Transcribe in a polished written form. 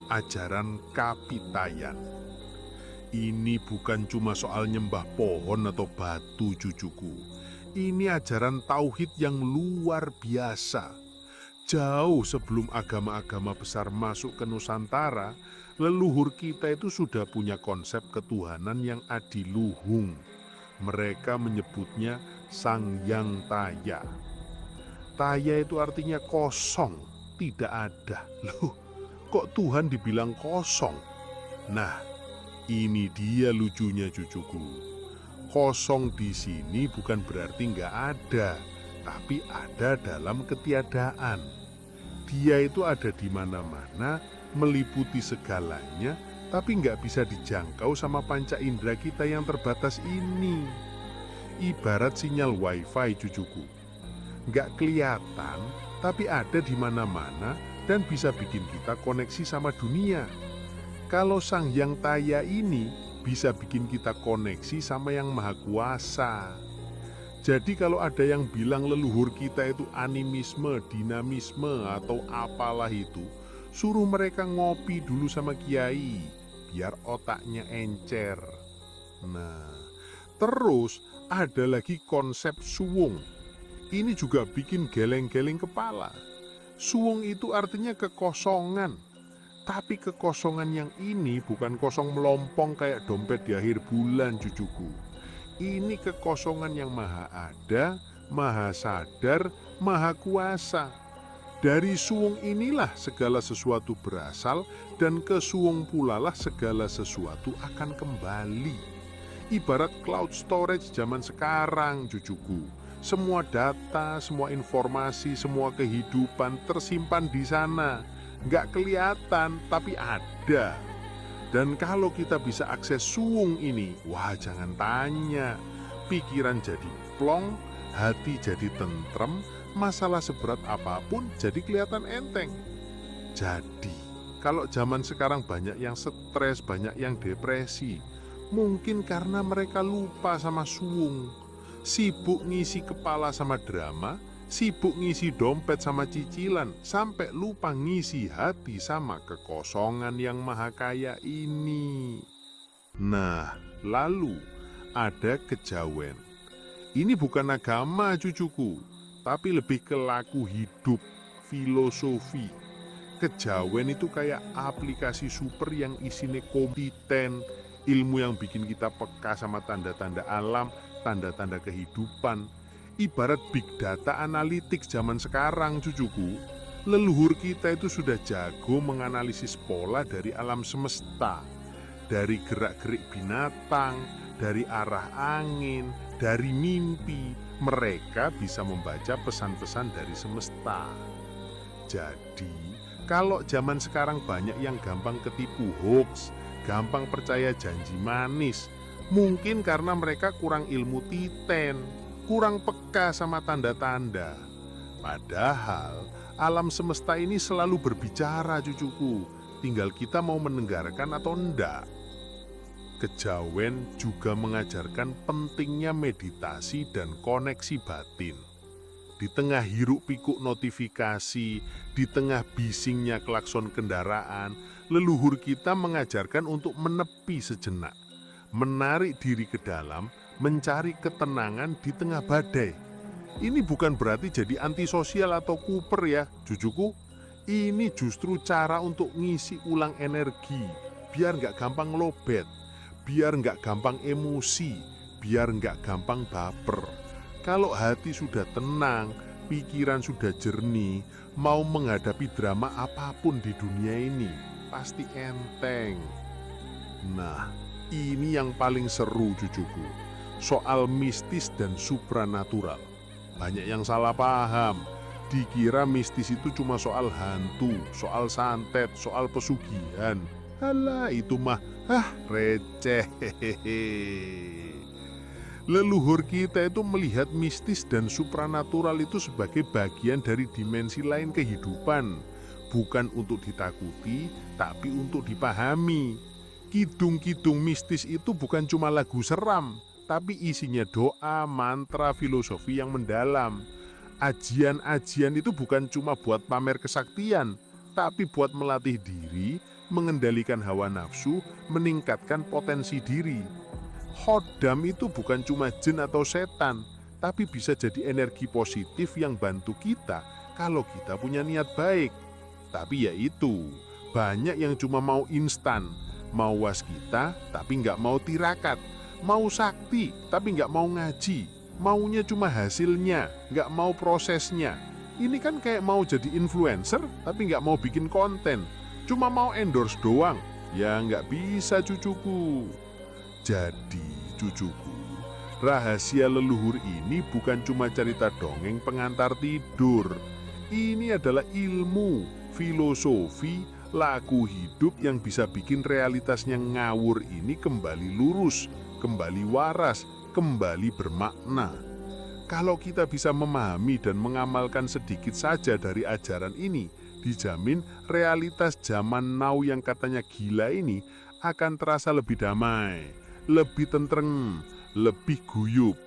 ajaran kapitayan. Ini bukan cuma soal nyembah pohon atau batu, cucuku. Ini ajaran tauhid yang luar biasa. Jauh sebelum agama-agama besar masuk ke Nusantara, leluhur kita itu sudah punya konsep ketuhanan yang adiluhung. Mereka menyebutnya Sang Yang Taya. Taya itu artinya kosong, tidak ada. Loh, kok Tuhan dibilang kosong? Nah, ini dia lucunya, cucuku. Kosong di sini bukan berarti nggak ada, tapi ada dalam ketiadaan. Dia itu ada di mana-mana, meliputi segalanya, tapi nggak bisa dijangkau sama panca indera kita yang terbatas ini. Ibarat sinyal wifi, cucuku. Nggak kelihatan, tapi ada di mana-mana dan bisa bikin kita koneksi sama dunia. Kalau Sang Yang Taya ini bisa bikin kita koneksi sama Yang Maha Kuasa. Jadi kalau ada yang bilang leluhur kita itu animisme, dinamisme, atau apalah itu, suruh mereka ngopi dulu sama kiai, biar otaknya encer. Nah, terus ada lagi konsep suwung. Ini juga bikin geleng-geleng kepala. Suwung itu artinya kekosongan. Tapi kekosongan yang ini bukan kosong melompong kayak dompet di akhir bulan, cucuku. Ini kekosongan yang maha ada, maha sadar, maha kuasa. Dari suwung inilah segala sesuatu berasal, dan ke suwung pula lah segala sesuatu akan kembali. Ibarat cloud storage zaman sekarang, cucuku. Semua data, semua informasi, semua kehidupan tersimpan di sana. Nggak kelihatan, tapi ada. Dan kalau kita bisa akses suwung ini, wah jangan tanya. Pikiran jadi plong, hati jadi tentrem, masalah seberat apapun jadi kelihatan enteng. Jadi, kalau zaman sekarang banyak yang stres, banyak yang depresi, mungkin karena mereka lupa sama suwung. Sibuk ngisi kepala sama drama, sibuk ngisi dompet sama cicilan, sampai lupa ngisi hati sama kekosongan yang maha kaya ini. Nah, lalu ada kejawen. Ini bukan agama, cucuku, tapi lebih ke laku hidup, filosofi. Kejawen itu kayak aplikasi super yang isinya kompeten, ilmu yang bikin kita peka sama tanda-tanda alam, tanda-tanda kehidupan. Ibarat big data analytics zaman sekarang, cucuku. Leluhur kita itu sudah jago menganalisis pola dari alam semesta, dari gerak-gerik binatang, dari arah angin, dari mimpi. Mereka bisa membaca pesan-pesan dari semesta. Jadi, kalau zaman sekarang banyak yang gampang ketipu hoax, gampang percaya janji manis, mungkin karena mereka kurang ilmu titen, kurang peka sama tanda-tanda. Padahal alam semesta ini selalu berbicara, cucuku. Tinggal kita mau mendengarkan atau enggak. Kejawen juga mengajarkan pentingnya meditasi dan koneksi batin. Di tengah hiruk pikuk notifikasi, di tengah bisingnya klakson kendaraan, leluhur kita mengajarkan untuk menepi sejenak, menarik diri ke dalam, mencari ketenangan di tengah badai. Ini bukan berarti jadi antisosial atau kuper ya, cucuku. Ini justru cara untuk ngisi ulang energi, biar nggak gampang lobet, biar nggak gampang emosi, biar nggak gampang baper. Kalau hati sudah tenang, pikiran sudah jernih, mau menghadapi drama apapun di dunia ini, pasti enteng. Nah, ini yang paling seru, cucuku. Soal mistis dan supranatural. Banyak yang salah paham. Dikira mistis itu cuma soal hantu, soal santet, soal pesugihan. Halah, itu mah receh. Leluhur kita itu melihat mistis dan supranatural itu sebagai bagian dari dimensi lain kehidupan. Bukan untuk ditakuti, tapi untuk dipahami. Kidung-kidung mistis itu bukan cuma lagu seram, tapi isinya doa, mantra, filosofi yang mendalam. Ajian-ajian itu bukan cuma buat pamer kesaktian, tapi buat melatih diri, mengendalikan hawa nafsu, meningkatkan potensi diri. Khodam itu bukan cuma jin atau setan, tapi bisa jadi energi positif yang bantu kita kalau kita punya niat baik. Tapi ya itu, banyak yang cuma mau instan, mau waskita tapi nggak mau tirakat, mau sakti tapi nggak mau ngaji, maunya cuma hasilnya, nggak mau prosesnya. Ini kan kayak mau jadi influencer tapi nggak mau bikin konten, cuma mau endorse doang. Ya nggak bisa cucuku. Jadi cucuku, rahasia leluhur ini bukan cuma cerita dongeng pengantar tidur. Ini adalah ilmu, filosofi, laku hidup yang bisa bikin realitasnya ngawur ini kembali lurus, kembali waras, kembali bermakna. Kalau kita bisa memahami dan mengamalkan sedikit saja dari ajaran ini, dijamin realitas zaman now yang katanya gila ini akan terasa lebih damai, lebih tentrem, lebih guyup.